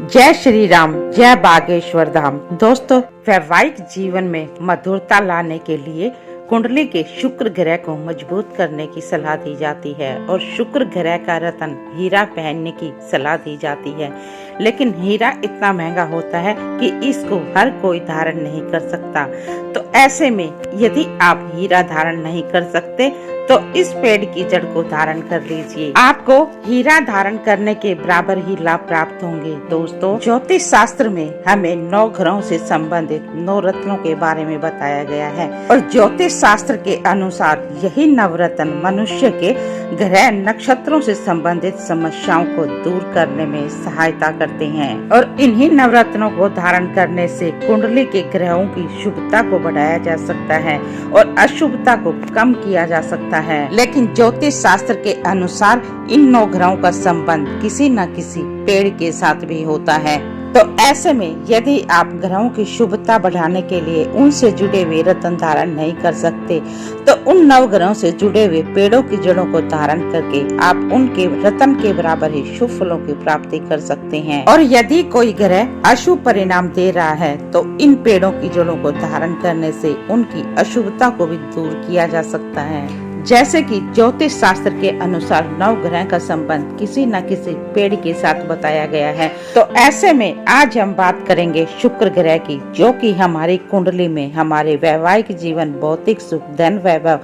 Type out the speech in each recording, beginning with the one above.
जय श्री राम, जय बागेश्वर धाम। दोस्तों, वैवाहिक जीवन में मधुरता लाने के लिए कुंडली के शुक्र ग्रह को मजबूत करने की सलाह दी जाती है और शुक्र ग्रह का रत्न हीरा पहनने की सलाह दी जाती है। लेकिन हीरा इतना महंगा होता है कि इसको हर कोई धारण नहीं कर सकता। तो ऐसे में यदि आप हीरा धारण नहीं कर सकते तो इस पेड़ की जड़ को धारण कर लीजिए। आपको हीरा धारण करने के बराबर ही लाभ प्राप्त होंगे। दोस्तों, ज्योतिष शास्त्र में हमें 9 ग्रहों से संबंधित 9 रत्नों के बारे में बताया गया है और ज्योतिष शास्त्र के अनुसार यही नवरत्न मनुष्य के ग्रह नक्षत्रों से संबंधित समस्याओं को दूर करने में सहायता करते हैं और इन्हीं नवरत्नों को धारण करने से कुंडली के ग्रहों की शुभता को बढ़ाया जा सकता है और अशुभता को कम किया जा सकता है। लेकिन ज्योतिष शास्त्र के अनुसार इन 9 ग्रहों का संबंध किसी न किसी पेड़ के साथ भी होता है। तो ऐसे में यदि आप ग्रहों की शुभता बढ़ाने के लिए उनसे जुड़े हुए रत्न धारण नहीं कर सकते तो उन 9 ग्रहों से जुड़े हुए पेड़ों की जड़ों को धारण करके आप उनके रत्न के बराबर ही शुभ फलों की प्राप्ति कर सकते हैं। और यदि कोई ग्रह अशुभ परिणाम दे रहा है तो इन पेड़ों की जड़ों को धारण करने से उनकी अशुभता को भी दूर किया जा सकता है। जैसे कि ज्योतिष शास्त्र के अनुसार 9 ग्रह का संबंध किसी न किसी पेड़ के साथ बताया गया है। तो ऐसे में आज हम बात करेंगे शुक्र ग्रह की, जो कि हमारी कुंडली में हमारे वैवाहिक जीवन, भौतिक सुख, धन, वैभव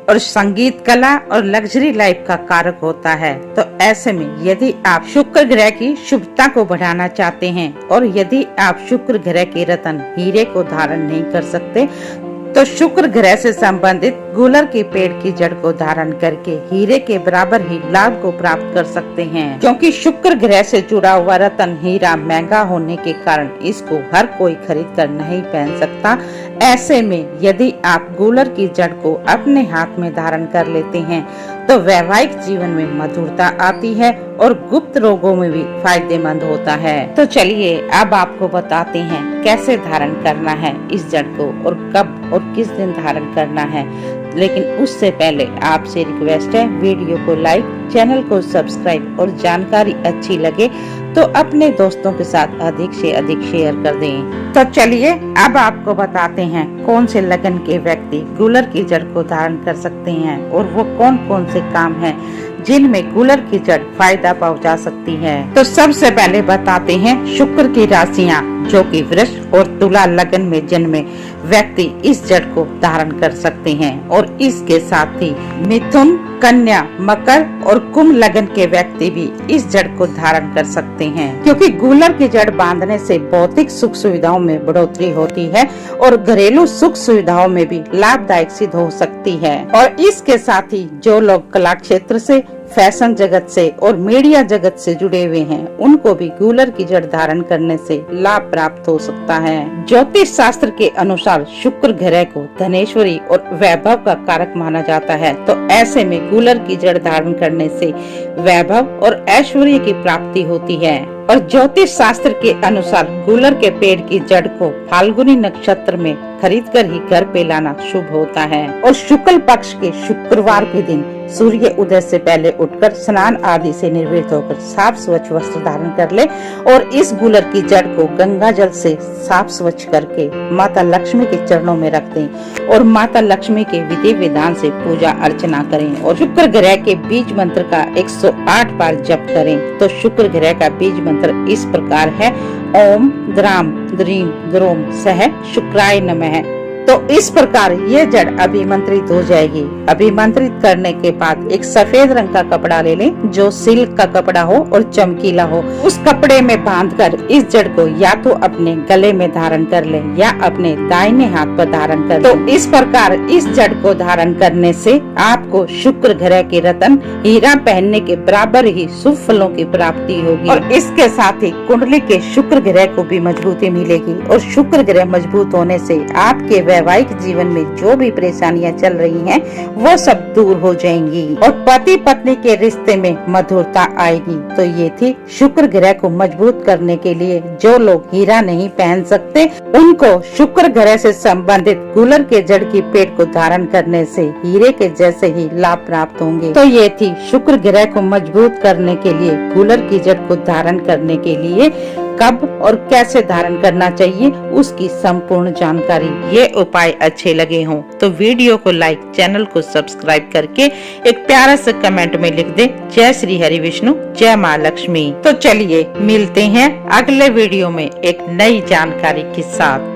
और संगीत, कला और लग्जरी लाइफ का कारक होता है। तो ऐसे में यदि आप शुक्र ग्रह की शुभता को बढ़ाना चाहते हैं और यदि आप शुक्र ग्रह के रत्न हीरे को धारण नहीं कर सकते तो शुक्र ग्रह से संबंधित गूलर के पेड़ की जड़ को धारण करके हीरे के बराबर ही लाभ को प्राप्त कर सकते हैं। क्योंकि शुक्र ग्रह से जुड़ा हुआ रत्न हीरा महंगा होने के कारण इसको हर कोई खरीद कर नहीं पहन सकता। ऐसे में यदि आप गूलर की जड़ को अपने हाथ में धारण कर लेते हैं तो वैवाहिक जीवन में मधुरता आती है और गुप्त रोगों में भी फायदेमंद होता है। तो चलिए अब आपको बताते हैं कैसे धारण करना है इस जड़ को और कब और किस दिन धारण करना है। लेकिन उससे पहले आपसे रिक्वेस्ट है, वीडियो को लाइक, चैनल को सब्सक्राइब और जानकारी अच्छी लगे तो अपने दोस्तों के साथ अधिक से अधिक शेयर कर दें। तो चलिए अब आपको बताते हैं कौन से लगन के व्यक्ति गूलर की जड़ को धारण कर सकते हैं और वो कौन कौन से काम हैं जिनमें गूलर की जड़ फायदा पहुंचा सकती है। तो सबसे पहले बताते हैं शुक्र की राशियां, जो कि वृष और तुला लगन में जन्मे व्यक्ति इस जड़ को धारण कर सकते हैं और इसके साथ ही मिथुन, कन्या, मकर और कुंभ लगन के व्यक्ति भी इस जड़ को धारण कर सकते हैं। क्योंकि गूलर की जड़ बांधने से भौतिक सुख सुविधाओं में बढ़ोतरी होती है और घरेलू सुख सुविधाओं में भी लाभदायक सिद्ध हो सकती है। और इसके साथ ही जो लोग कला क्षेत्र से, फैशन जगत से और मीडिया जगत से जुड़े हुए हैं उनको भी गूलर की जड़ धारण करने से लाभ प्राप्त हो सकता है। ज्योतिष शास्त्र के अनुसार शुक्र ग्रह को धनेश्वरी और वैभव का कारक माना जाता है। तो ऐसे में गूलर की जड़ धारण करने से वैभव और ऐश्वर्य की प्राप्ति होती है। और ज्योतिष शास्त्र के अनुसार गूलर के पेड़ की जड़ को फाल्गुनी नक्षत्र में खरीद कर ही घर पे लाना शुभ होता है। और शुक्ल पक्ष के शुक्रवार के दिन सूर्य उदय से पहले उठकर स्नान आदि से निर्वृत्त होकर साफ स्वच्छ वस्त्र धारण कर ले और इस गूलर की जड़ को गंगा जल से साफ स्वच्छ करके माता लक्ष्मी के चरणों में रख दें और माता लक्ष्मी के विधि विधान से पूजा अर्चना करें और शुक्र ग्रह के बीज मंत्र का 108 बार जप करें। तो शुक्र ग्रह का बीज मंत्र इस प्रकार है, ओम द्राम द्रीम द्रोम सह शुक्राय नमः। तो इस प्रकार ये जड़ अभिमंत्रित हो जाएगी। अभिमंत्रित करने के बाद एक सफेद रंग का कपड़ा ले लें जो सिल्क का कपड़ा हो और चमकीला हो। उस कपड़े में बांधकर इस जड़ को या तो अपने गले में धारण कर लें या अपने दाहिने हाथ पर धारण कर लें। तो इस प्रकार इस जड़ को धारण करने से आपको शुक्र ग्रह के रत्न हीरा पहनने के बराबर ही शुभ फलों की प्राप्ति होगी और इसके साथ ही कुंडली के शुक्र ग्रह को भी मजबूती मिलेगी। और शुक्र ग्रह मजबूत होने से आपके वैवाहिक जीवन में जो भी परेशानियां चल रही हैं वो सब दूर हो जाएंगी और पति पत्नी के रिश्ते में मधुरता आएगी। तो ये थी शुक्र ग्रह को मजबूत करने के लिए जो लोग हीरा नहीं पहन सकते उनको शुक्र ग्रह से संबंधित गूलर के जड़ की पेड़ को धारण करने से हीरे के जैसे ही लाभ प्राप्त होंगे। तो ये थी शुक्र ग्रह को मजबूत करने के लिए गूलर की जड़ को धारण करने के लिए कब और कैसे धारण करना चाहिए उसकी संपूर्ण जानकारी। ये उपाय अच्छे लगे हों तो वीडियो को लाइक, चैनल को सब्सक्राइब करके एक प्यारा सा कमेंट में लिख दे जय श्री हरि विष्णु, जय माँ लक्ष्मी। तो चलिए मिलते हैं अगले वीडियो में एक नई जानकारी के साथ।